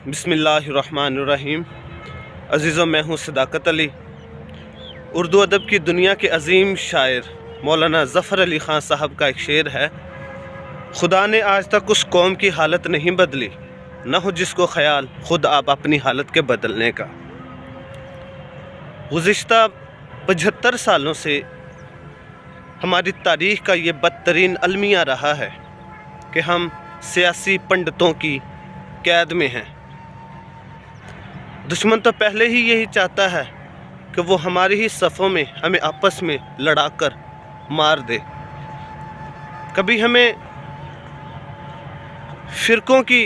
बिस्मिल्लाहिर्रहमानिर्रहीम। अज़ीज़ों, मैं हूँ सदाकत अली। उर्दू अदब की दुनिया के अजीम शायर मौलाना ज़फ़र अली ख़ान साहब का एक शेर है, खुदा ने आज तक उस कौम की हालत नहीं बदली, न हो जिसको ख़याल ख़ुद आप अपनी हालत के बदलने का। गुज़िश्ता 75 सालों से हमारी तारीख़ का ये बदतरीन अलमिया रहा है कि हम सियासी पंडितों की कैद में हैं। दुश्मन तो पहले ही यही चाहता है कि वो हमारी ही सफ़ों में हमें आपस में लड़ाकर मार दे। कभी हमें फ़िरक़ों की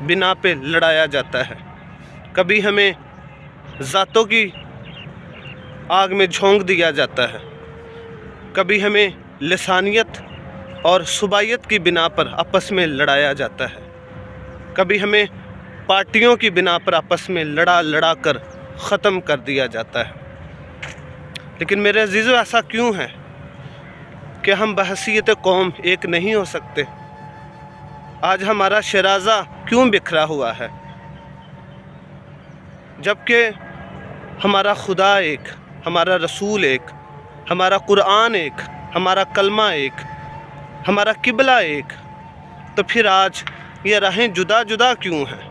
बिना पे लड़ाया जाता है, कभी हमें ज़ातों की आग में झोंक दिया जाता है, कभी हमें लिसानियत और सुबाइयत की बिना पर आपस में लड़ाया जाता है, कभी हमें पार्टियों की बिना पर आपस में लड़ा कर ख़त्म कर दिया जाता है। लेकिन मेरे अजीज़ों, ऐसा क्यों है कि हम बहसीयत कौम एक नहीं हो सकते? आज हमारा शराज़ा क्यों बिखरा हुआ है, जबकि हमारा खुदा एक, हमारा रसूल एक, हमारा कुरान एक, हमारा कलमा एक, हमारा किबला एक? तो फिर आज ये राहें जुदा जुदा क्यों हैं?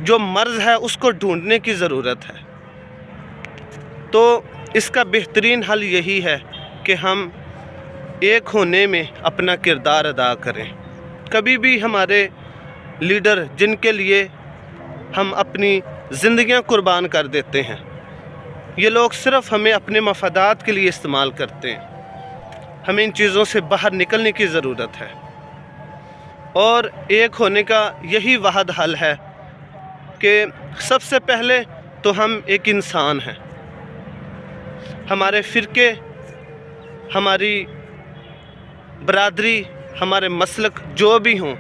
जो मर्ज़ है उसको ढूंढने की ज़रूरत है। तो इसका बेहतरीन हल यही है कि हम एक होने में अपना किरदार अदा करें। कभी भी हमारे लीडर, जिनके लिए हम अपनी ज़िंदगियां कुर्बान कर देते हैं, ये लोग सिर्फ़ हमें अपने मफादात के लिए इस्तेमाल करते हैं। हमें इन चीज़ों से बाहर निकलने की ज़रूरत है और एक होने का यही वाहिद हल है कि सबसे पहले तो हम एक इंसान हैं। हमारे फ़िरके, हमारी बरादरी, हमारे मसलक जो भी हों,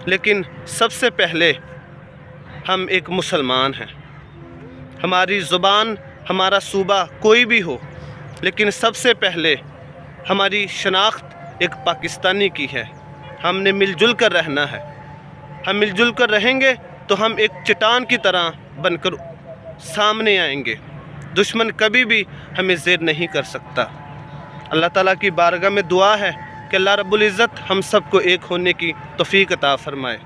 लेकिन सबसे पहले हम एक मुसलमान हैं। हमारी ज़ुबान, हमारा सूबा कोई भी हो, लेकिन सबसे पहले हमारी शनाख्त एक पाकिस्तानी की है। हमने मिलजुल कर रहना है। हम मिलजुल कर रहेंगे तो हम एक चट्टान की तरह बनकर सामने आएंगे। दुश्मन कभी भी हमें ज़ेर नहीं कर सकता। अल्लाह ताला की बारगाह में दुआ है कि अल्लाह रब्बुल इज़्ज़त हम सबको एक होने की तौफ़ीक अता फ़रमाए।